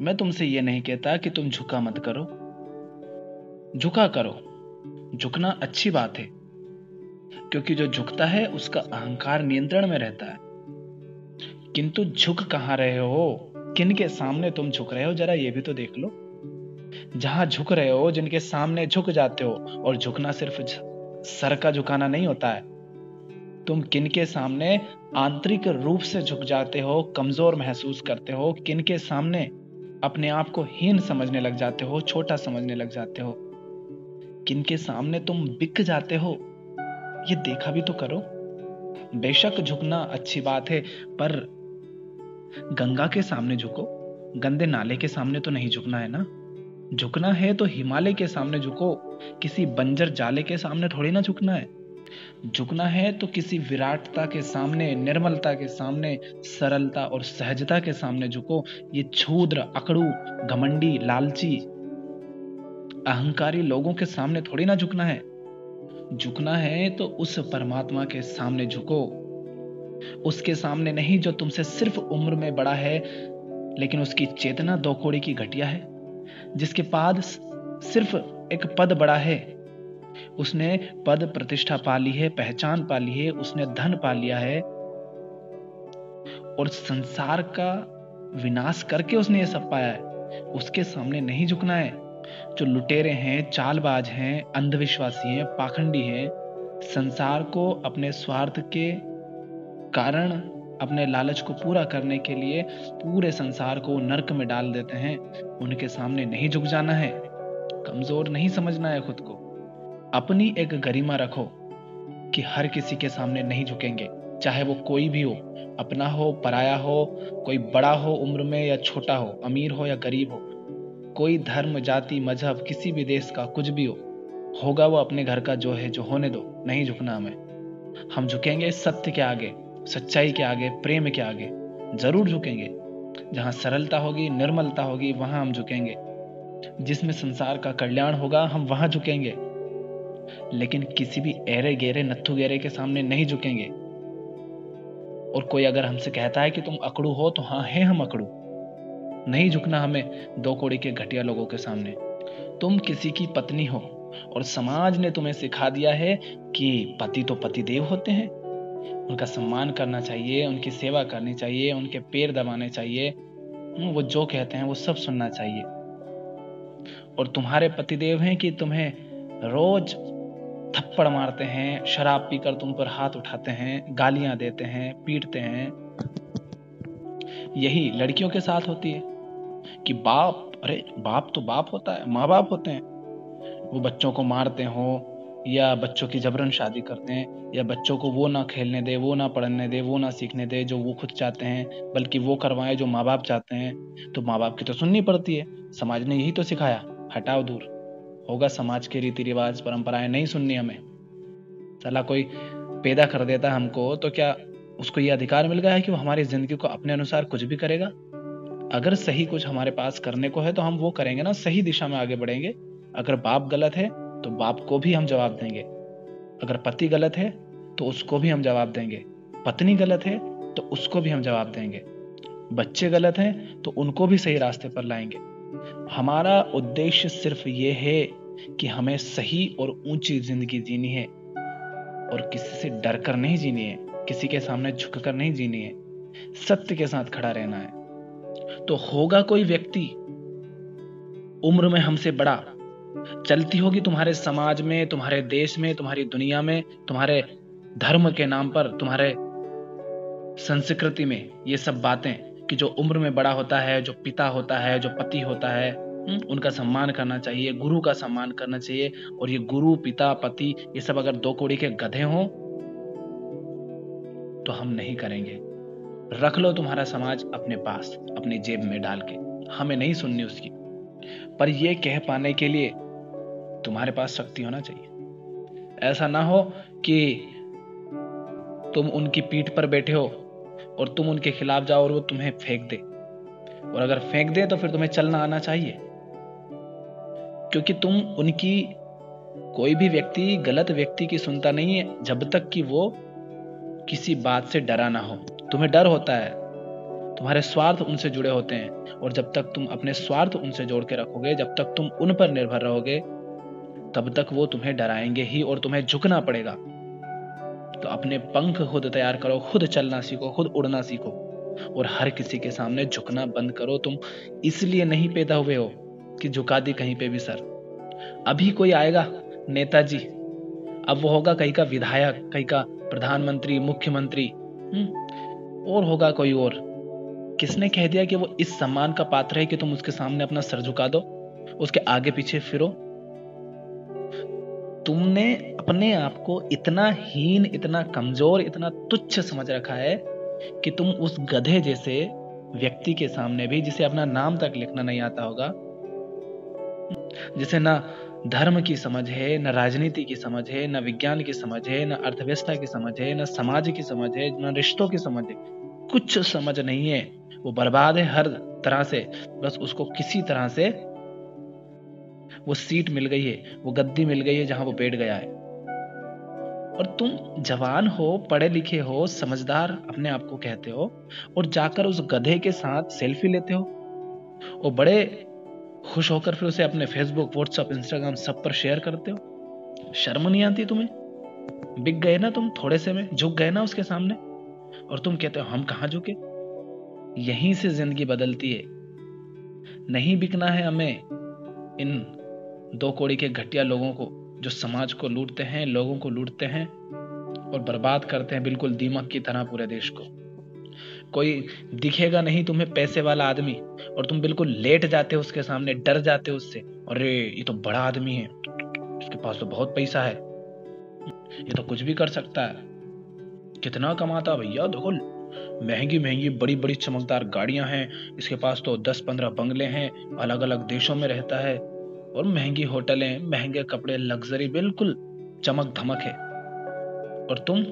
मैं तुमसे ये नहीं कहता कि तुम झुका मत करो, झुका करो। झुकना अच्छी बात है, क्योंकि जो झुकता है उसका अहंकार नियंत्रण में रहता है। किंतु झुक कहाँ रहे हो, किन के सामने तुम झुक रहे हो, जरा ये भी तो देख लो। जहां झुक रहे हो, जिनके सामने झुक जाते हो, और झुकना सिर्फ सर का झुकाना नहीं होता है। तुम किन के सामने आंतरिक रूप से झुक जाते हो, कमजोर महसूस करते हो, किन के सामने अपने आप को हीन समझने लग जाते हो, छोटा समझने लग जाते हो, किन के सामने तुम बिक जाते हो, ये देखा भी तो करो। बेशक झुकना अच्छी बात है, पर गंगा के सामने झुको, गंदे नाले के सामने तो नहीं झुकना है ना। झुकना है तो हिमालय के सामने झुको, किसी बंजर जाले के सामने थोड़ी ना झुकना है। झुकना है तो किसी विराटता के सामने, निर्मलता के सामने, सरलता और सहजता के सामने झुको। ये क्षुद्र, अकड़ू, घमंडी, लालची, अहंकारी लोगों के सामने थोड़ी ना झुकना है। झुकना है तो उस परमात्मा के सामने झुको, उसके सामने नहीं जो तुमसे सिर्फ उम्र में बड़ा है, लेकिन उसकी चेतना दो कौड़ी की घटिया है, जिसके पास सिर्फ एक पद बड़ा है। उसने पद प्रतिष्ठा पा ली है, पहचान पा ली है, उसने धन पा लिया है, और संसार का विनाश करके उसने ये सब पाया है। उसके सामने नहीं झुकना है। जो लुटेरे हैं, चालबाज हैं, अंधविश्वासी हैं, पाखंडी हैं, संसार को अपने स्वार्थ के कारण, अपने लालच को पूरा करने के लिए पूरे संसार को नरक में डाल देते हैं, उनके सामने नहीं झुक जाना है। कमजोर नहीं समझना है खुद को। अपनी एक गरिमा रखो कि हर किसी के सामने नहीं झुकेंगे, चाहे वो कोई भी हो, अपना हो, पराया हो, कोई बड़ा हो उम्र में या छोटा हो, अमीर हो या गरीब हो, कोई धर्म, जाति, मजहब, किसी भी देश का कुछ भी हो, होगा वो अपने घर का जो है, जो होने दो। नहीं झुकना हमें। हम झुकेंगे सत्य के आगे, सच्चाई के आगे, प्रेम के आगे जरूर झुकेंगे। जहां सरलता होगी, निर्मलता होगी, वहां हम झुकेंगे। जिसमें संसार का कल्याण होगा, हम वहां झुकेंगे। लेकिन किसी भी एरे गेरे, नत्थु गेरे के सामने नहीं झुकेंगे। और कोई अगर हमसे कहता है कि तुम अकड़ू हो, तो हाँ है, हम अकड़ू। नहीं झुकना हमें दो कौड़ी के घटिया लोगों के सामने। तुम किसी की पत्नी हो और समाज ने तुम्हें सिखा दिया है कि पति तो पति देव होते हैं, उनका सम्मान करना चाहिए, उनकी सेवा करनी चाहिए, उनके पैर दबाने चाहिए, वो जो कहते हैं वो सब सुनना चाहिए। और तुम्हारे पतिदेव हैं कि तुम्हें रोज थप्पड़ मारते हैं, शराब पीकर तुम पर हाथ उठाते हैं, गालियां देते हैं, पीटते हैं। यही लड़कियों के साथ होती है कि बाप, अरे बाप तो बाप होता है, माँ बाप होते हैं, वो बच्चों को मारते हो, या बच्चों की जबरन शादी करते हैं, या बच्चों को वो ना खेलने दे, वो ना पढ़ने दे, वो ना सीखने दे जो वो खुद चाहते हैं, बल्कि वो करवाएं जो माँ बाप चाहते हैं। तो माँ बाप की तो सुननी पड़ती है। समाज ने यही तो सिखाया, हटाओ दूर। होगा समाज के रीति रिवाज, परंपराएं नहीं सुननी हमें। साला कोई पैदा कर देता हमको, तो क्या उसको ये अधिकार मिल गया है कि वो हमारी जिंदगी को अपने अनुसार कुछ भी करेगा? अगर सही कुछ हमारे पास करने को है तो हम वो करेंगे ना, सही दिशा में आगे बढ़ेंगे। अगर बाप गलत है तो बाप को भी हम जवाब देंगे, अगर पति गलत है तो उसको भी हम जवाब देंगे, पत्नी गलत है तो उसको भी हम जवाब देंगे, बच्चे गलत हैं तो उनको भी सही रास्ते पर लाएंगे। हमारा उद्देश्य सिर्फ ये है कि हमें सही और ऊंची जिंदगी जीनी है, और किसी से डर कर नहीं जीनी है, किसी के सामने झुककर नहीं जीनी है, सत्य के साथ खड़ा रहना है। तो होगा कोई व्यक्ति उम्र में हमसे बड़ा, चलती होगी तुम्हारे समाज में, तुम्हारे देश में, तुम्हारी दुनिया में, तुम्हारे धर्म के नाम पर, तुम्हारे संस्कृति में ये सब बातें कि जो उम्र में बड़ा होता है, जो पिता होता है, जो पति होता है, उनका सम्मान करना चाहिए, गुरु का सम्मान करना चाहिए। और ये गुरु, पिता, पति, ये सब अगर दो कौड़ी के गधे हों तो हम नहीं करेंगे। रख लो तुम्हारा समाज अपने पास, अपनी जेब में डाल के, हमें नहीं सुननी उसकी। पर यह कह पाने के लिए तुम्हारे पास शक्ति होना चाहिए। ऐसा ना हो कि तुम उनकी पीठ पर बैठे हो और तुम उनके खिलाफ जाओ और वो तुम्हें फेंक दे, और अगर फेंक दे तो फिर तुम्हें चलना आना चाहिए। क्योंकि तुम उनकी, कोई भी व्यक्ति गलत व्यक्ति की सुनता नहीं है जब तक कि वो किसी बात से डरा ना हो। तुम्हें डर होता है तुम्हारे स्वार्थ उनसे जुड़े होते हैं, और जब तक तुम अपने स्वार्थ उनसे जोड़ के रखोगे, जब तक तुम उन पर निर्भर रहोगे, तब तक वो तुम्हें डराएंगे ही और तुम्हें झुकना पड़ेगा। तो अपने पंख खुद तैयार करो, खुद चलना सीखो, खुद उड़ना सीखो, और हर किसी के सामने झुकना बंद करो। तुम इसलिए नहीं पैदा हुए हो कि झुका दी कहीं पे भी सर। अभी कोई आएगा नेताजी, अब वो होगा कहीं का विधायक, कहीं का प्रधानमंत्री, मुख्यमंत्री, और होगा कोई और। किसने कह दिया कि वो इस सम्मान का पात्र है कि तुम उसके सामने अपना सर झुका दो, उसके आगे पीछे फिरो? तुमने अपने आप को इतना हीन, इतना कमजोर, इतना तुच्छ समझ रखा है कि तुम उस गधे जैसे व्यक्ति के सामने भी, जिसे अपना नाम तक लिखना नहीं आता होगा, जिसे ना धर्म की समझ है, न राजनीति की समझ है, न विज्ञान की समझ है, न अर्थव्यवस्था की समझ है, न समाज की समझ है, न रिश्तों की समझ है, कुछ समझ नहीं है। वो बर्बाद है हर तरह से। बस उसको किसी तरह से वो सीट मिल गई है, वो गद्दी मिल गई है जहां वो बैठ गया है। और तुम जवान हो, पढ़े लिखे हो, समझदार अपने आप को कहते हो, और जाकर उस गधे के साथ सेल्फी लेते हो, और बड़े खुश होकर फिर उसे अपने फेसबुक, व्हाट्सएप, इंस्टाग्राम सब पर शेयर करते हो। शर्म नहीं आती तुम्हें? बिक गए ना तुम, थोड़े से में झुक गए ना उसके सामने, और तुम कहते हो हम कहां झुके। यहीं से जिंदगी बदलती है। नहीं बिकना है हमें इन दो कौड़ी के घटिया लोगों को, जो समाज को लूटते हैं, लोगों को लूटते हैं और बर्बाद करते हैं बिल्कुल दीमक की तरह पूरे देश को। कोई दिखेगा नहीं तुम्हें पैसे वाला आदमी, और तुम बिल्कुल लेट जाते हो उसके सामने, डर जाते हो उससे। अरे ये तो बड़ा आदमी है, इसके पास तो बहुत पैसा है, ये तो कुछ भी कर सकता है, कितना कमाता भैया, देखो महंगी महंगी बड़ी बड़ी चमकदार गाड़ियां हैं, इसके पास तो 10-15 बंगले हैं, अलग अलग देशों में रहता है, और महंगी होटलें, महंगे कपड़े, लग्जरी, बिल्कुल चमक धमक है। और तुम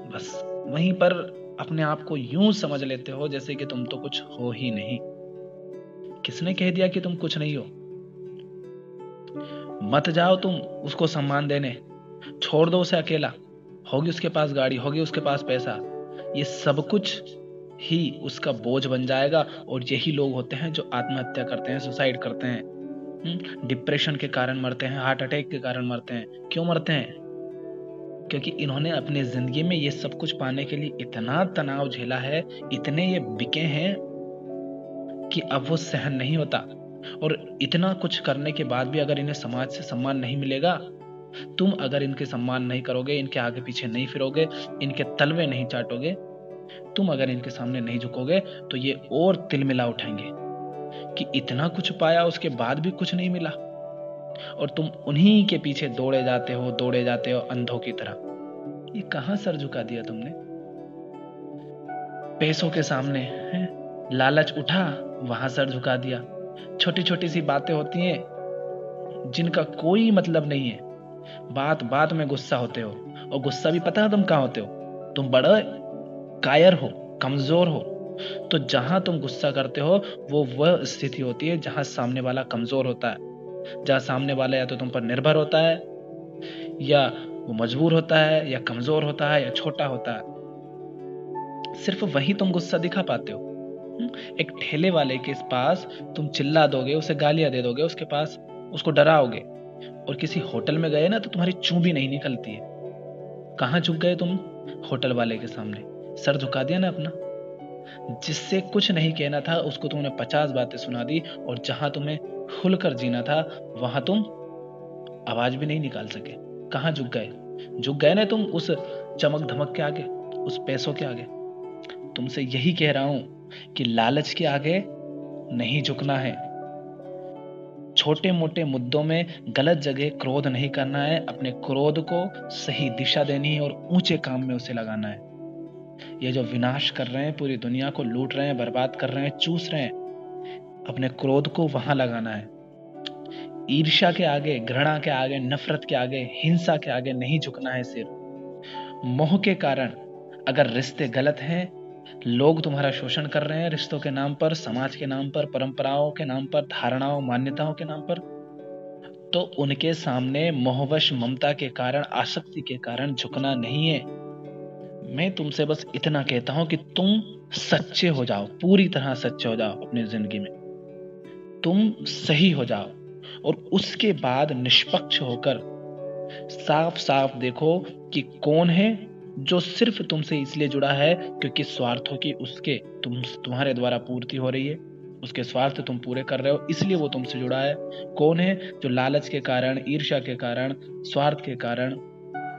बस वहीं पर अपने आप को यूं समझ लेते हो जैसे कि तुम तो कुछ हो ही नहीं। किसने कह दिया कि तुम कुछ नहीं हो? मत जाओ तुम उसको सम्मान देने, छोड़ दो उसे अकेला। होगी उसके पास गाड़ी, होगी उसके पास पैसा, ये सब कुछ ही उसका बोझ बन जाएगा। और यही लोग होते हैं जो आत्महत्या करते हैं, सुसाइड करते हैं, डिप्रेशन के कारण मरते हैं, हार्ट अटैक के कारण मरते हैं। क्यों मरते हैं? क्योंकि इन्होंने अपनी जिंदगी में ये सब कुछ पाने के लिए इतना तनाव झेला है, इतने ये बिके हैं कि अब वो सहन नहीं होता। और इतना कुछ करने के बाद भी अगर इन्हें समाज से सम्मान नहीं मिलेगा, तुम अगर इनके सम्मान नहीं करोगे, इनके आगे पीछे नहीं फिरोगे, इनके तलवे नहीं चाटोगे, तुम अगर इनके सामने नहीं झुकोगे, तो ये और तिलमिला उठाएंगे कि इतना कुछ पाया उसके बाद भी कुछ नहीं मिला। और तुम उन्हीं के पीछे दौड़े जाते हो अंधों की तरह। ये कहां सर झुका दिया तुमने? पैसों के सामने है? लालच उठा, वहां सर झुका दिया। छोटी छोटी सी बातें होती हैं जिनका कोई मतलब नहीं है, बात बात में गुस्सा होते हो, और गुस्सा भी पता है तुम कहां होते हो? तुम बड़े कायर हो, कमजोर हो। तो जहां तुम गुस्सा करते हो, वो वह स्थिति होती है जहां सामने वाला कमजोर होता है, जहां सामने वाला या तो तुम पर निर्भर होता है, या वो मजबूर होता है, या कमजोर होता है, या छोटा होता है। सिर्फ वही तुम गुस्सा दिखा पाते हो। एक ठेले वाले के पास तुम चिल्ला दोगे, उसे गालियां दे दोगे, उसके पास उसको डराओगे। और किसी होटल में गए ना तो तुम्हारी चूं भी नहीं निकलती है। कहां झुक गए तुम? होटल वाले के सामने सर झुका दिया ना अपना। जिससे कुछ नहीं कहना था उसको तुमने 50 बातें सुना दी, और जहां तुम्हें खुलकर जीना था वहां तुम आवाज भी नहीं निकाल सके। कहां झुक गए? झुक गए ना तुम उस चमक धमक के आगे, उस पैसों के आगे। तुमसे यही कह रहा हूं कि लालच के आगे नहीं झुकना है। छोटे मोटे मुद्दों में गलत जगह क्रोध नहीं करना है, अपने क्रोध को सही दिशा देनी है और ऊंचे काम में उसे लगाना है। ये जो विनाश कर रहे हैं, पूरी दुनिया को लूट रहे हैं, बर्बाद कर रहे हैं, चूस रहे हैं, अपने क्रोध को वहां लगाना है। ईर्ष्या के आगे, घृणा के आगे, नफरत के आगे, हिंसा के आगे नहीं झुकना है सिर। मोह के कारण अगर रिश्ते गलत हैं, लोग तुम्हारा शोषण कर रहे हैं रिश्तों के नाम पर, समाज के नाम पर, परंपराओं के नाम पर, धारणाओं, मान्यताओं के नाम पर, तो उनके सामने मोहवश ममता के कारण, आसक्ति के कारण झुकना नहीं है। मैं तुमसे बस इतना कहता हूं कि तुम सच्चे हो जाओ, पूरी तरह सच्चे हो जाओ अपनी जिंदगी में। तुम सही हो जाओ और उसके बाद निष्पक्ष होकर साफ साफ देखो कि कौन है जो सिर्फ तुमसे इसलिए जुड़ा है क्योंकि स्वार्थों की उसके तुम्हारे द्वारा पूर्ति हो रही है, उसके स्वार्थ तुम पूरे कर रहे हो इसलिए वो तुमसे जुड़ा है। कौन है जो लालच के कारण, ईर्ष्या के कारण, स्वार्थ के कारण,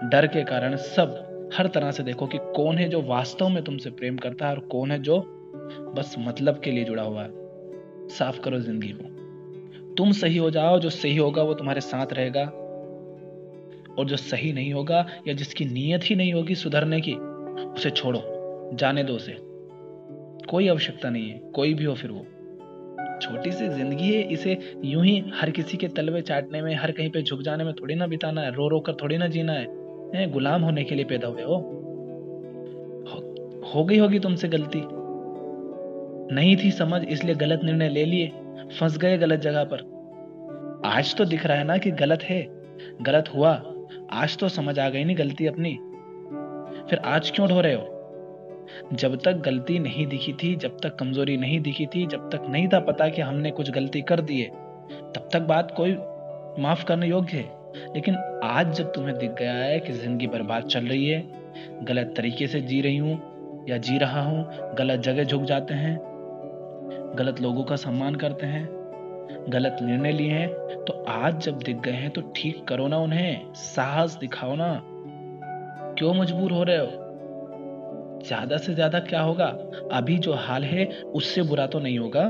डर के कारण, सब हर तरह से देखो कि कौन है जो वास्तव में तुमसे प्रेम करता है और कौन है जो बस मतलब के लिए जुड़ा हुआ है। साफ करो जिंदगी को। तुम सही हो जाओ, जो सही होगा वो तुम्हारे साथ रहेगा, और जो सही नहीं होगा या जिसकी नीयत ही नहीं होगी सुधरने की, उसे छोड़ो, जाने दो उसे। कोई आवश्यकता नहीं है, कोई भी हो फिर वो। छोटी सी जिंदगी है, इसे यूं ही हर किसी के तलवे चाटने में, हर कहीं पे झुक जाने में थोड़ी ना बिताना है, रो रो कर थोड़ी ना जीना है। गुलाम होने के लिए पैदा हुए हो गई होगी तुमसे गलती, नहीं थी समझ इसलिए गलत निर्णय ले लिए, फंस गए गलत जगह पर। आज तो दिख रहा है ना कि गलत है, गलत हुआ, आज तो समझ आ गई नहीं गलती अपनी, फिर आज क्यों ढो रहे हो? जब तक गलती नहीं दिखी थी, जब तक कमजोरी नहीं दिखी थी, जब तक नहीं था पता कि हमने कुछ गलती कर दी है, तब तक बात कोई माफ करने योग्य है। लेकिन आज जब तुम्हें दिख गया है कि जिंदगी बर्बाद चल रही है, गलत तरीके से जी रही हूं या जी रहा हूं, गलत जगह झुक जाते हैं, गलत लोगों का सम्मान करते हैं, गलत निर्णय लिए हैं, तो आज जब दिख गए हैं तो ठीक करो ना उन्हें, साहस दिखाओ ना। क्यों मजबूर हो रहे हो? ज्यादा से ज्यादा क्या होगा? अभी जो हाल है उससे बुरा तो नहीं होगा।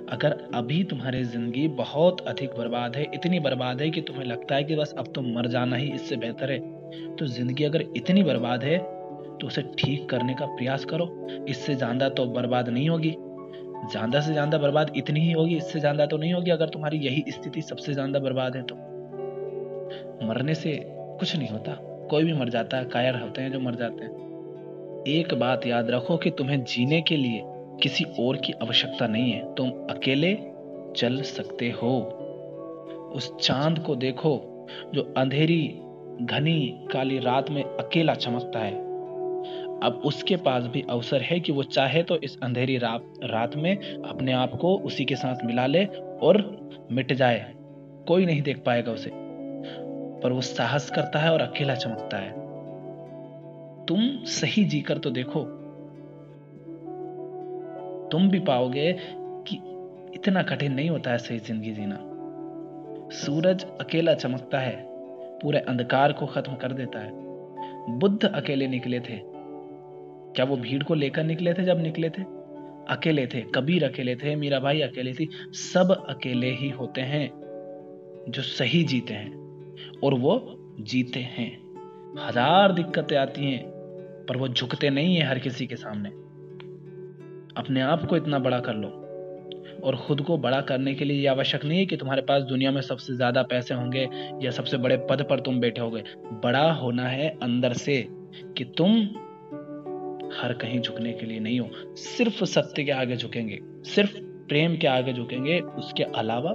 अगर अभी तुम्हारी जिंदगी बहुत अधिक बर्बाद है, इतनी बर्बाद है कि तुम्हें लगता है कि बस अब तो मर जाना ही इससे बेहतर है, तो जिंदगी अगर इतनी बर्बाद है तो उसे ठीक करने का प्रयास करो। इससे ज्यादा तो बर्बाद नहीं होगी, ज्यादा से ज्यादा बर्बाद इतनी ही होगी, इससे ज्यादा तो नहीं होगी। अगर तुम्हारी यही स्थिति सबसे ज्यादा बर्बाद है तो मरने से कुछ नहीं होता, कोई भी मर जाता है, कायर होते हैं जो मर जाते हैं। एक बात याद रखो कि तुम्हें जीने के लिए किसी और की आवश्यकता नहीं है, तुम अकेले चल सकते हो। उस चांद को देखो जो अंधेरी घनी काली रात में अकेला चमकता है। अब उसके पास भी अवसर है कि वो चाहे तो इस अंधेरी रात में अपने आप को उसी के साथ मिला ले और मिट जाए, कोई नहीं देख पाएगा उसे, पर वो साहस करता है और अकेला चमकता है। तुम सही जीकर तो देखो, तुम भी पाओगे कि इतना कठिन नहीं होता है सही जिंदगी जीना। सूरज अकेला चमकता है, पूरे अंधकार को खत्म कर देता है। बुद्ध अकेले निकले थे, क्या वो भीड़ को लेकर निकले थे? जब निकले थे अकेले थे, कबीर अकेले थे, मीराबाई अकेले थी, सब अकेले ही होते हैं जो सही जीते हैं, और वो जीते हैं। हजार दिक्कतें आती हैं पर वो झुकते नहीं है हर किसी के सामने। अपने आप को इतना बड़ा कर लो, और खुद को बड़ा करने के लिए ये आवश्यक नहीं है कि तुम्हारे पास दुनिया में सबसे ज्यादा पैसे होंगे या सबसे बड़े पद पर तुम बैठे होगे। बड़ा होना है अंदर से, कि तुम हर कहीं झुकने के लिए नहीं हो, सिर्फ सत्य के आगे झुकेंगे, सिर्फ प्रेम के आगे झुकेंगे। उसके अलावा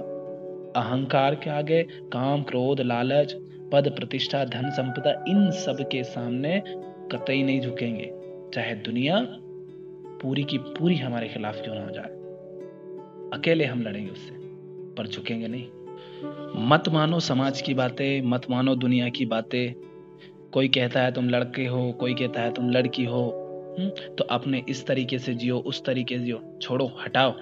अहंकार के आगे, काम, क्रोध, लालच, पद, प्रतिष्ठा, धन, संपदा, इन सब के सामने कतई नहीं झुकेंगे, चाहे दुनिया पूरी की पूरी हमारे खिलाफ क्यों ना हो जाए। अकेले हम लड़ेंगे उससे, पर झुकेंगे नहीं। मत मानो समाज की बातें, मत मानो दुनिया की बातें। कोई कहता है तुम लड़के हो, कोई कहता है तुम लड़की हो, तो अपने इस तरीके से जियो, उस तरीके से जियो, छोड़ो, हटाओ।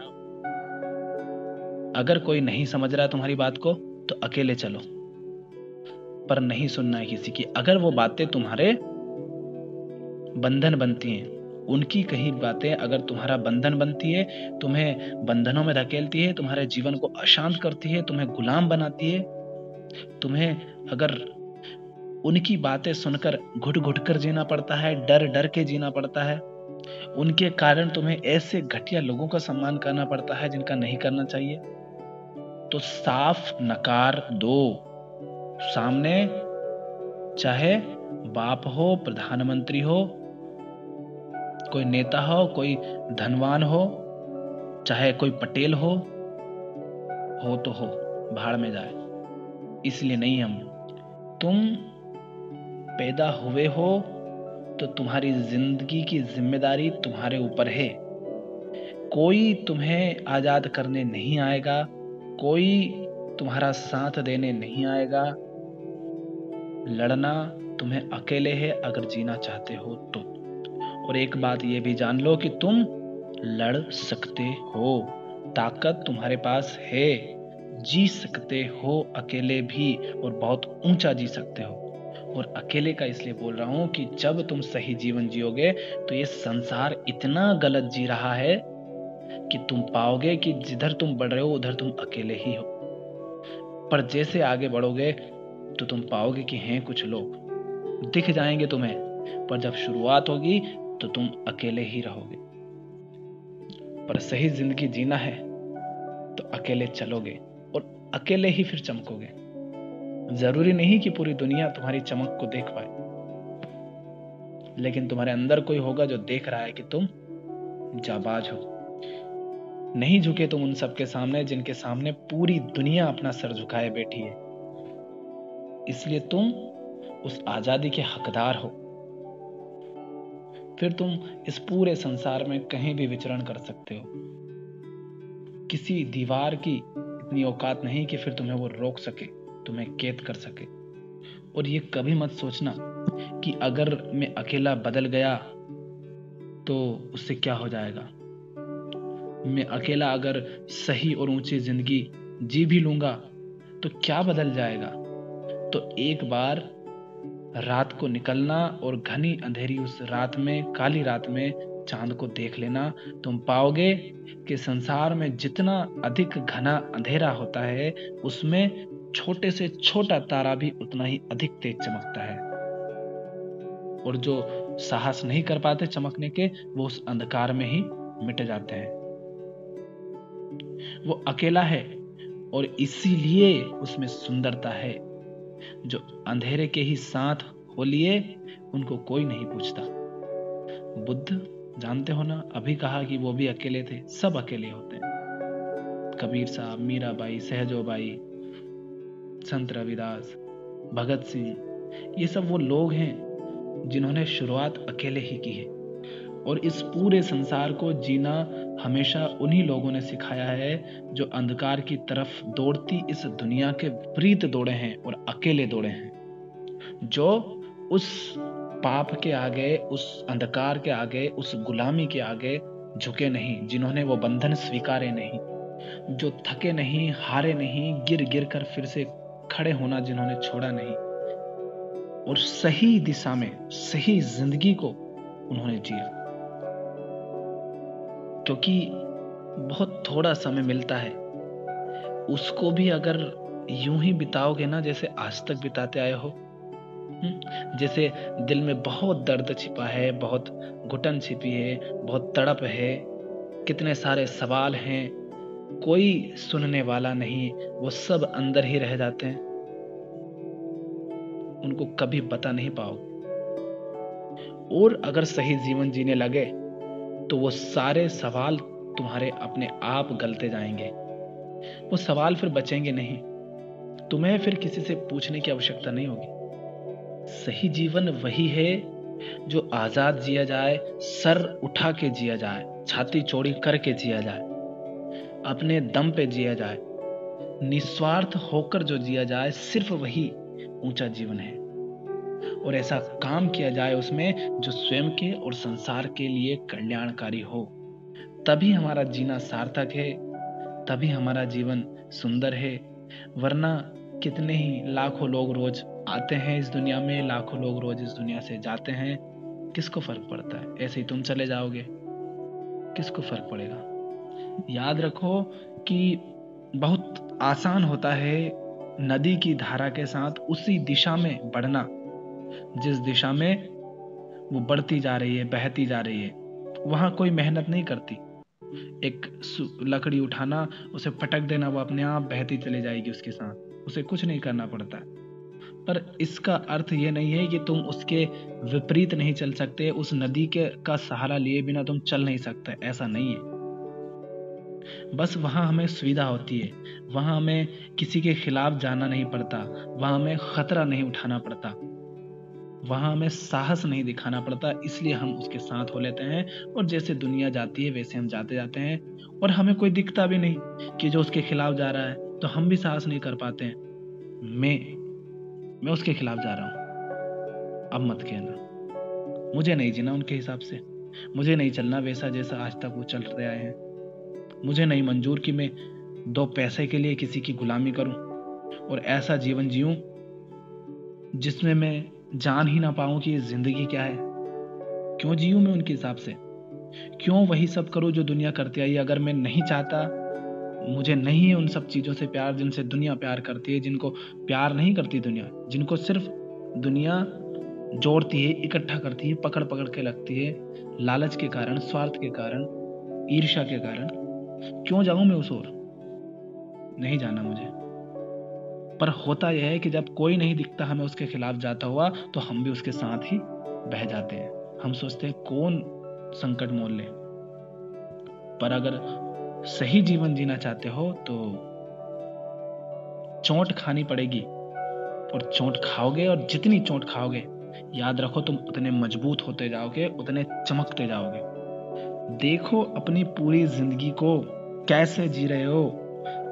अगर कोई नहीं समझ रहा तुम्हारी बात को तो अकेले चलो, पर नहीं सुनना है किसी की। अगर वो बातें तुम्हारे बंधन बनती हैं, उनकी कही बातें अगर तुम्हारा बंधन बनती है, तुम्हें बंधनों में धकेलती है, तुम्हारे जीवन को अशांत करती है, तुम्हें गुलाम बनाती है, तुम्हें अगर उनकी बातें सुनकर घुट घुट कर जीना पड़ता है, डर डर के जीना पड़ता है, उनके कारण तुम्हें ऐसे घटिया लोगों का सम्मान करना पड़ता है जिनका नहीं करना चाहिए, तो साफ नकार दो। सामने चाहे बाप हो, प्रधानमंत्री हो, कोई नेता हो, कोई धनवान हो, चाहे कोई पटेल हो तो हो, भाड़ में जाए, इसलिए नहीं हम। तुम पैदा हुए हो तो तुम्हारी जिंदगी की जिम्मेदारी तुम्हारे ऊपर है। कोई तुम्हें आजाद करने नहीं आएगा, कोई तुम्हारा साथ देने नहीं आएगा। लड़ना तुम्हें अकेले है अगर जीना चाहते हो तो। और एक बात ये भी जान लो कि तुम लड़ सकते हो, ताकत तुम्हारे पास है, जी सकते हो अकेले भी, और बहुत ऊंचा जी सकते हो। और अकेले का इसलिए बोल रहा हूं कि जब तुम सही जीवन जियोगे तो ये संसार इतना गलत जी रहा है कि तुम पाओगे कि जिधर तुम बढ़ रहे हो उधर तुम अकेले ही हो। पर जैसे आगे बढ़ोगे तो तुम पाओगे कि हैं कुछ लोग, दिख जाएंगे तुम्हें, पर जब शुरुआत होगी तो तुम अकेले ही रहोगे। पर सही जिंदगी जीना है तो अकेले चलोगे और अकेले ही फिर चमकोगे। जरूरी नहीं कि पूरी दुनिया तुम्हारी चमक को देख पाए, लेकिन तुम्हारे अंदर कोई होगा जो देख रहा है कि तुम जाबाज हो। नहीं झुके तुम उन सबके सामने जिनके सामने पूरी दुनिया अपना सर झुकाए बैठी है। इसलिए तुम उस आजादी के हकदार हो। फिर तुम इस पूरे संसार में कहीं भी विचरण कर सकते हो। किसी दीवार की इतनी औकात नहीं कि फिर तुम्हें वो रोक सके, तुम्हें कैद कर सके। और ये कभी मत सोचना कि अगर मैं अकेला बदल गया तो उससे क्या हो जाएगा। मैं अकेला अगर सही और ऊंची जिंदगी जी भी लूंगा तो क्या बदल जाएगा। तो एक बार रात को निकलना और घनी अंधेरी उस रात में, काली रात में चांद को देख लेना, तुम पाओगे कि संसार में जितना अधिक घना अंधेरा होता है उसमें छोटे से छोटा तारा भी उतना ही अधिक तेज चमकता है। और जो साहस नहीं कर पाते चमकने के, वो उस अंधकार में ही मिट जाते हैं। वो अकेला है और इसीलिए उसमें सुंदरता है। जो अंधेरे के ही साथ हो लिए उनको कोई नहीं पूछता। बुद्ध, जानते हो ना, अभी कहा कि वो भी अकेले थे। सब अकेले होते हैं। कबीर साहब, मीराबाई, सहजोबाई, संत रविदास, भगत सिंह, ये सब वो लोग हैं जिन्होंने शुरुआत अकेले ही की है। और इस पूरे संसार को जीना हमेशा उन्हीं लोगों ने सिखाया है जो अंधकार की तरफ दौड़ती इस दुनिया के विपरीत दौड़े हैं और अकेले दौड़े हैं। जो उस पाप के आगे, उस अंधकार के आगे, उस गुलामी के आगे झुके नहीं, जिन्होंने वो बंधन स्वीकारे नहीं, जो थके नहीं, हारे नहीं, गिर गिर कर फिर से खड़े होना जिन्होंने छोड़ा नहीं, और सही दिशा में सही जिंदगी को उन्होंने जिया। क्योंकि बहुत थोड़ा समय मिलता है, उसको भी अगर यूं ही बिताओगे ना जैसे आज तक बिताते आए हो, जैसे दिल में बहुत दर्द छिपा है, बहुत घुटन छिपी है, बहुत तड़प है, कितने सारे सवाल हैं, कोई सुनने वाला नहीं, वो सब अंदर ही रह जाते हैं, उनको कभी बता नहीं पाओगे। और अगर सही जीवन जीने लगे तो वो सारे सवाल तुम्हारे अपने आप गलते जाएंगे। वो सवाल फिर बचेंगे नहीं, तुम्हें फिर किसी से पूछने की आवश्यकता नहीं होगी। सही जीवन वही है जो आजाद जिया जाए, सर उठा के जिया जाए, छाती चौड़ी करके जिया जाए, अपने दम पे जिया जाए, निस्वार्थ होकर जो जिया जाए, सिर्फ वही ऊंचा जीवन है। और ऐसा काम किया जाए उसमें जो स्वयं के और संसार के लिए कल्याणकारी हो। तभी हमारा जीना सार्थक है, तभी हमारा जीवन सुंदर है। वरना कितने ही लाखों लोग रोज आते हैं इस दुनिया में, लाखों लोग रोज इस दुनिया से जाते हैं, किसको फर्क पड़ता है। ऐसे ही तुम चले जाओगे, किसको फर्क पड़ेगा। याद रखो कि बहुत आसान होता है नदी की धारा के साथ उसी दिशा में बढ़ना जिस दिशा में वो बढ़ती जा रही है, बहती जा रही है। वहां कोई मेहनत नहीं करती। एक लकड़ी उठाना, उसे पटक देना, वो अपने आप बहती चली जाएगी उसके साथ, उसे कुछ नहीं करना पड़ता। पर इसका अर्थ ये नहीं है कि तुम उसके विपरीत नहीं चल सकते, उस नदी के का सहारा लिए बिना तुम चल नहीं सकते, ऐसा नहीं है। बस वहां हमें सुविधा होती है, वहां हमें किसी के खिलाफ जाना नहीं पड़ता, वहां हमें खतरा नहीं उठाना पड़ता। वहां हमें साहस नहीं दिखाना पड़ता, इसलिए हम उसके साथ हो लेते हैं और जैसे दुनिया जाती है वैसे हम जाते जाते हैं। और हमें कोई दिखता भी नहीं कि जो उसके खिलाफ जा रहा है, तो हम भी साहस नहीं कर पाते हैं। मैं उसके खिलाफ जा रहा हूँ, अब मत कहना। मुझे नहीं जीना उनके हिसाब से, मुझे नहीं चलना वैसा जैसा आज तक वो चल रहे आए हैं। मुझे नहीं मंजूर कि मैं 2 पैसे के लिए किसी की गुलामी करूं और ऐसा जीवन जीऊं जिसमें मैं जान ही ना पाऊं कि ये जिंदगी क्या है। क्यों जीऊं मैं उनके हिसाब से? क्यों वही सब करूं जो दुनिया करती आई? अगर मैं नहीं चाहता, मुझे नहीं है उन सब चीजों से प्यार जिनसे दुनिया प्यार करती है, जिनको प्यार नहीं करती दुनिया, जिनको सिर्फ दुनिया जोड़ती है, इकट्ठा करती है, पकड़ पकड़ के लगती है, लालच के कारण, स्वार्थ के कारण, ईर्ष्या के कारण। क्यों जाऊं मैं उस ओर? नहीं जाना मुझे। पर होता यह है कि जब कोई नहीं दिखता हमें उसके खिलाफ जाता हुआ, तो हम भी उसके साथ ही बह जाते हैं। हम सोचते हैं कौन संकट मोल ले। पर अगर सही जीवन जीना चाहते हो तो चोट खानी पड़ेगी, और चोट खाओगे, और जितनी चोट खाओगे याद रखो तुम उतने मजबूत होते जाओगे, उतने चमकते जाओगे। देखो अपनी पूरी जिंदगी को कैसे जी रहे हो,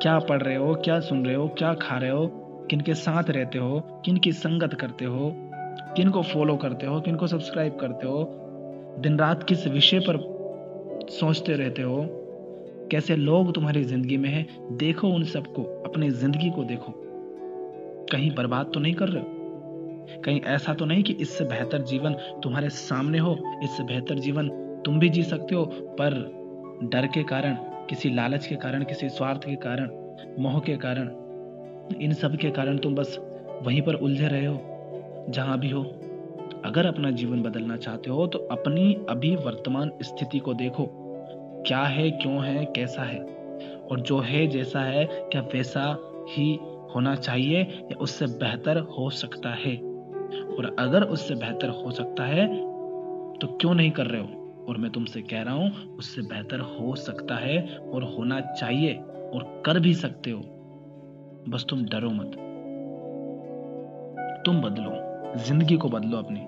क्या पढ़ रहे हो, क्या सुन रहे हो, क्या खा रहे हो, किनके साथ रहते हो, किनकी संगत करते हो, किनको फॉलो करते हो, किनको सब्सक्राइब करते हो, दिन रात किस विषय पर सोचते रहते हो, कैसे लोग तुम्हारी जिंदगी में हैं। देखो उन सबको, अपनी जिंदगी को देखो। कहीं बर्बाद तो नहीं कर रहे हो? कहीं ऐसा तो नहीं कि इससे बेहतर जीवन तुम्हारे सामने हो, इससे बेहतर जीवन तुम भी जी सकते हो, पर डर के कारण, किसी लालच के कारण, किसी स्वार्थ के कारण, मोह के कारण, इन सब के कारण तुम बस वहीं पर उलझे रहे हो जहां भी हो। अगर अपना जीवन बदलना चाहते हो तो अपनी अभी वर्तमान स्थिति को देखो, क्या है, क्यों है, कैसा है, और जो है जैसा है क्या वैसा ही होना चाहिए या उससे बेहतर हो सकता है? और अगर उससे बेहतर हो सकता है तो क्यों नहीं कर रहे हो? और मैं तुमसे कह रहा हूं उससे बेहतर हो सकता है और होना चाहिए और कर भी सकते हो। बस तुम डरो मत, तुम बदलो, जिंदगी को बदलो अपनी।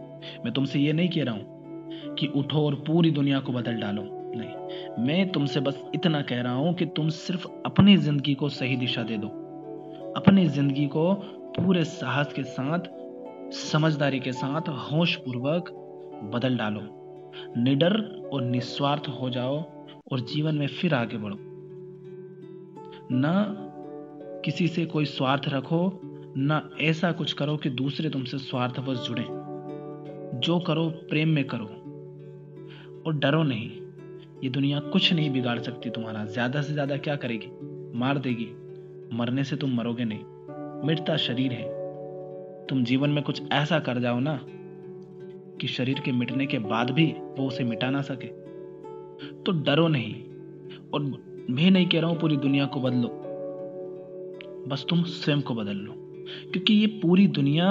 मैं तुमसे ये नहीं कह रहा हूं कि उठो और पूरी दुनिया को बदल डालो, नहीं। मैं तुमसे बस इतना कह रहा हूं कि तुम सिर्फ अपनी जिंदगी को सही दिशा दे दो। अपनी जिंदगी को पूरे साहस के साथ, समझदारी के साथ, होश पूर्वक बदल डालो। निडर और निस्वार्थ हो जाओ और जीवन में फिर आगे बढ़ो। ना किसी से कोई स्वार्थ रखो, ना ऐसा कुछ करो कि दूसरे तुमसे स्वार्थवश जुड़े। जो करो प्रेम में करो और डरो नहीं। ये दुनिया कुछ नहीं बिगाड़ सकती तुम्हारा। ज्यादा से ज्यादा क्या करेगी? मार देगी। मरने से तुम मरोगे नहीं, मिटता शरीर है। तुम जीवन में कुछ ऐसा कर जाओ ना कि शरीर के मिटने के बाद भी वो उसे मिटा ना सके। तो डरो नहीं। और मैं नहीं कह रहा हूं पूरी दुनिया को बदलो, बस तुम स्वयं को बदल लो। क्योंकि ये पूरी दुनिया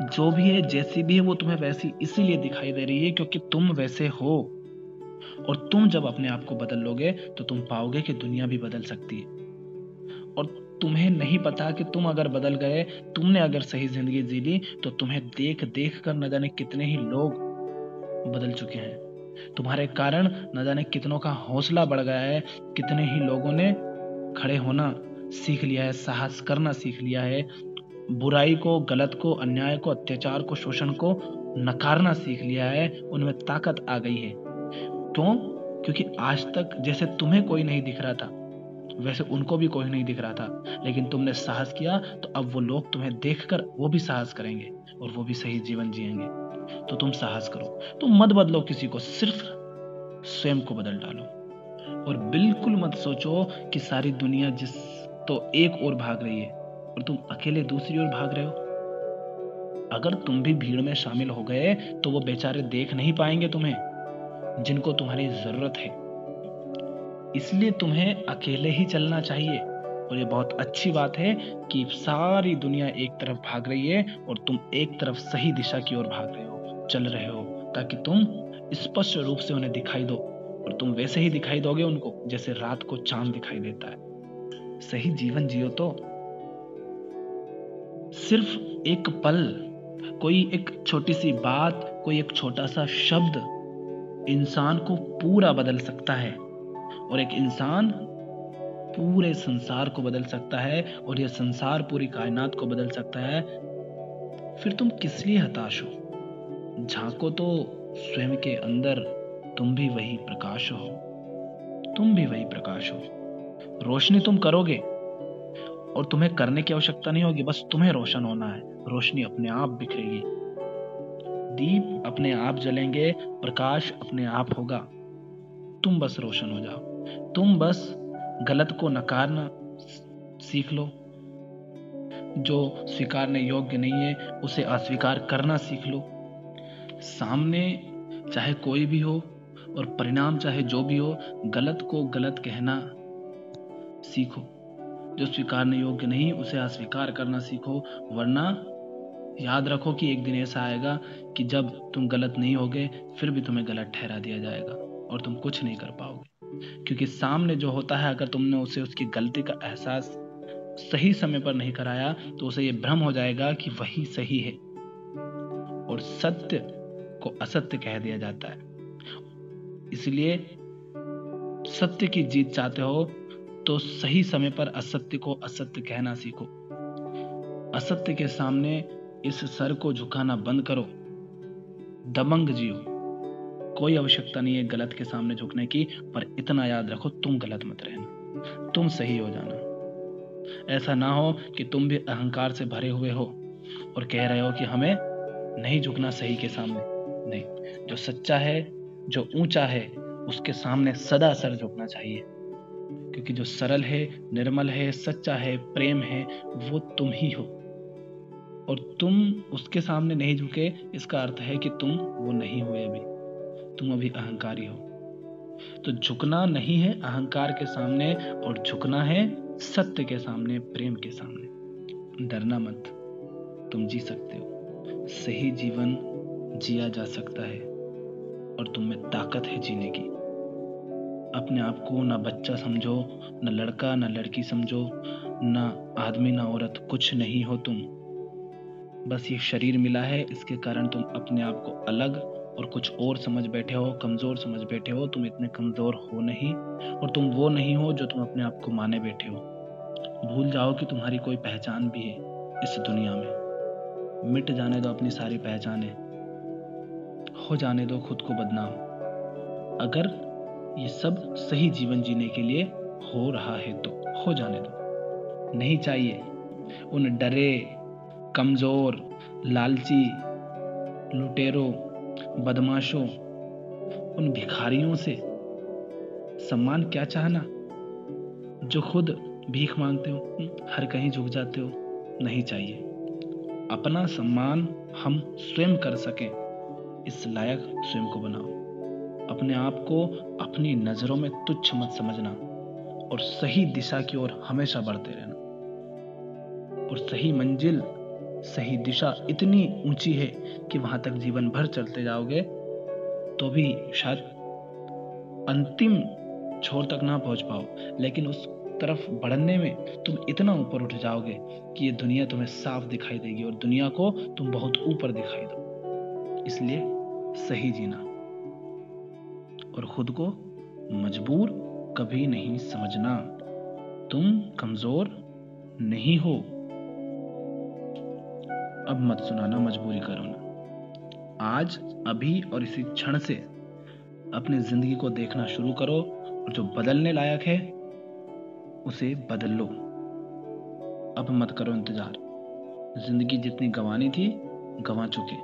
जो भी है, जैसी भी है, वो तुम्हें वैसी इसीलिए दिखाई दे रही है क्योंकि तुम वैसे हो। और तुम जब अपने आप को बदल लोगे तो तुम पाओगे कि दुनिया भी बदल सकती है। और तुम्हें नहीं पता कि तुम अगर बदल गए, तुमने अगर सही जिंदगी जी ली, तो तुम्हें देख देख कर न जाने कितने ही लोग बदल चुके हैं। तुम्हारे कारण न जाने कितनों का हौसला बढ़ गया है। कितने ही लोगों ने खड़े होना सीख लिया है, साहस करना सीख लिया है, बुराई को, गलत को, अन्याय को, अत्याचार को, शोषण को नकारना सीख लिया है। उनमें ताकत आ गई है। क्यों? क्योंकि आज तक जैसे तुम्हें कोई नहीं दिख रहा था, वैसे उनको भी कोई नहीं दिख रहा था, लेकिन तुमने साहस किया, तो अब वो लोग तुम्हें देखकर वो भी साहस करेंगे और वो भी सही जीवन जिएंगे। तो तुम साहस करो। तुम मत बदलो किसी को, सिर्फ स्वयं को बदल डालो। और बिल्कुल मत सोचो कि सारी दुनिया जिस तो एक ओर भाग रही है और तुम अकेले दूसरी ओर भाग रहे हो। अगर तुम भी भीड़ में शामिल हो गए तो वो बेचारे देख नहीं पाएंगे तुम्हें, जिनको तुम्हारी जरूरत है। इसलिए तुम्हें अकेले ही चलना चाहिए। और ये बहुत अच्छी बात है कि सारी दुनिया एक तरफ भाग रही है और तुम एक तरफ सही दिशा की ओर भाग रहे हो, चल रहे हो, ताकि तुम स्पष्ट रूप से उन्हें दिखाई दो। और तुम वैसे ही दिखाई दोगे उनको जैसे रात को चांद दिखाई देता है। सही जीवन जियो तो सिर्फ एक पल कोई एक छोटी सी बात, कोई एक छोटा सा शब्द इंसान को पूरा बदल सकता है, और एक इंसान पूरे संसार को बदल सकता है, और यह संसार पूरी कायनात को बदल सकता है। फिर तुम किस लिए हताश हो? झांको तो स्वयं के अंदर, तुम भी वही प्रकाश हो, तुम भी वही प्रकाश हो। रोशनी तुम करोगे, और तुम्हें करने की आवश्यकता नहीं होगी, बस तुम्हें रोशन होना है। रोशनी अपने आप बिखरेगी, दीप अपने आप जलेंगे, प्रकाश अपने आप होगा। तुम बस रोशन हो जाओ, तुम बस गलत को नकारना सीख लो, जो स्वीकारने योग्य नहीं है उसे अस्वीकार करना सीख लो। सामने चाहे कोई भी हो और परिणाम चाहे जो भी हो, गलत को गलत कहना सीखो। जो स्वीकारने योग्य नहीं उसे अस्वीकार करना सीखो, वरना याद रखो कि एक दिन ऐसा आएगा कि जब तुम गलत नहीं होगे फिर भी तुम्हें गलत ठहरा दिया जाएगा और तुम कुछ नहीं कर पाओगे। क्योंकि सामने जो होता है, अगर तुमने उसे उसकी गलती का एहसास सही समय पर नहीं कराया तो उसे ये भ्रम हो जाएगा कि वही सही है, और सत्य को असत्य कह दिया जाता है। इसलिए सत्य की जीत चाहते हो तो सही समय पर असत्य को असत्य कहना सीखो। असत्य के सामने इस सर को झुकाना बंद करो, दबंग जियो। कोई आवश्यकता नहीं है गलत के सामने झुकने की, पर इतना याद रखो तुम गलत मत रहना, तुम सही हो जाना। ऐसा ना हो कि तुम भी अहंकार से भरे हुए हो और कह रहे हो कि हमें नहीं झुकना सही के सामने। नहीं, जो सच्चा है, जो ऊंचा है, उसके सामने सदा सर झुकना चाहिए, क्योंकि जो सरल है, निर्मल है, सच्चा है, प्रेम है, वो तुम ही हो। और तुम उसके सामने नहीं झुके, इसका अर्थ है कि तुम वो नहीं हुए अभी, तुम अभी अहंकारी हो। तो झुकना नहीं है अहंकार के सामने, और झुकना है सत्य के सामने, प्रेम के सामने। डरना मत, तुम जी सकते हो, सही जीवन जिया जा सकता है, और तुम में ताकत है जीने की। अपने आप को ना बच्चा समझो, ना लड़का ना लड़की समझो, ना आदमी ना औरत, कुछ नहीं हो तुम। बस ये शरीर मिला है, इसके कारण तुम अपने आप को अलग और कुछ और समझ बैठे हो, कमजोर समझ बैठे हो। तुम इतने कमजोर हो नहीं, और तुम वो नहीं हो जो तुम अपने आप को माने बैठे हो। भूल जाओ कि तुम्हारी कोई पहचान भी है इस दुनिया में। मिट जाने दो अपनी सारी पहचानें, हो जाने दो खुद को बदनाम। अगर ये सब सही जीवन जीने के लिए हो रहा है तो हो जाने दो। नहीं चाहिए उन डरे, कमजोर, लालची, लुटेरों, बदमाशों, उन भिखारियों से सम्मान क्या चाहना जो खुद भीख मांगते हो, हर कहीं झुक जाते हो। नहीं चाहिए। अपना सम्मान हम स्वयं कर सकें, इस लायक स्वयं को बनाओ। अपने आप को अपनी नजरों में तुच्छ मत समझना, और सही दिशा की ओर हमेशा बढ़ते रहना। और सही मंजिल, सही दिशा इतनी ऊंची है कि वहां तक जीवन भर चलते जाओगे तो भी शायद अंतिम छोर तक ना पहुंच पाओ, लेकिन उस तरफ बढ़ने में तुम इतना ऊपर उठ जाओगे कि ये दुनिया तुम्हें साफ दिखाई देगी, और दुनिया को तुम बहुत ऊपर दिखाई दो। इसलिए सही जीना, और खुद को मजबूर कभी नहीं समझना। तुम कमजोर नहीं हो। अब मत सुनाना मजबूरी करो ना। आज, अभी और इसी क्षण से अपनी जिंदगी को देखना शुरू करो, और जो बदलने लायक है उसे बदल लो। अब मत करो इंतजार। जिंदगी जितनी गंवानी थी गंवा चुके,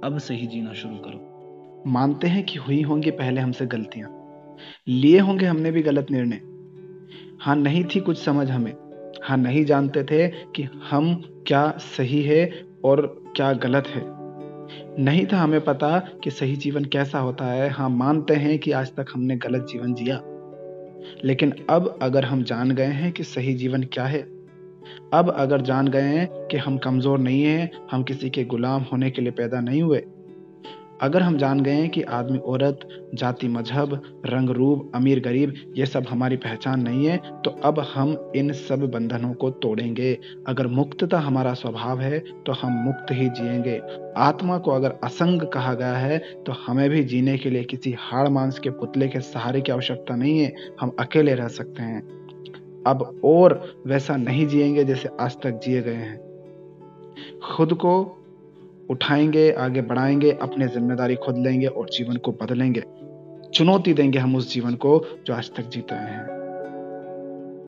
अब सही जीना शुरू करो। मानते हैं कि हुई होंगी पहले हमसे गलतियां, लिए होंगे हमने भी गलत निर्णय। हाँ, नहीं थी कुछ समझ हमें, हाँ नहीं जानते थे कि हम क्या सही है और क्या गलत है। नहीं था हमें पता कि सही जीवन कैसा होता है। हाँ, मानते हैं कि आज तक हमने गलत जीवन जिया, लेकिन अब अगर हम जान गए हैं कि सही जीवन क्या है, अब अगर जान गए हैं कि हम कमजोर नहीं हैं, हम किसी के गुलाम होने के लिए पैदा नहीं हुए, अगर हम जान गए हैं कि आदमी औरत, जाति मजहब, रंग रूप, अमीर गरीब ये सब हमारी पहचान नहीं है, तो अब हम इन सब बंधनों को तोड़ेंगे। अगर मुक्तता हमारा स्वभाव है तो हम मुक्त ही जिएंगे। आत्मा को अगर असंग कहा गया है तो हमें भी जीने के लिए किसी हाड़ मांस के पुतले के सहारे की आवश्यकता नहीं है, हम अकेले रह सकते हैं। अब और वैसा नहीं जिएंगे जैसे आज तक जिए गए हैं। खुद को उठाएंगे, आगे बढ़ाएंगे, अपनी जिम्मेदारी खुद लेंगे और जीवन को बदलेंगे। चुनौती देंगे हम उस जीवन को जो आज तक जीते हैं।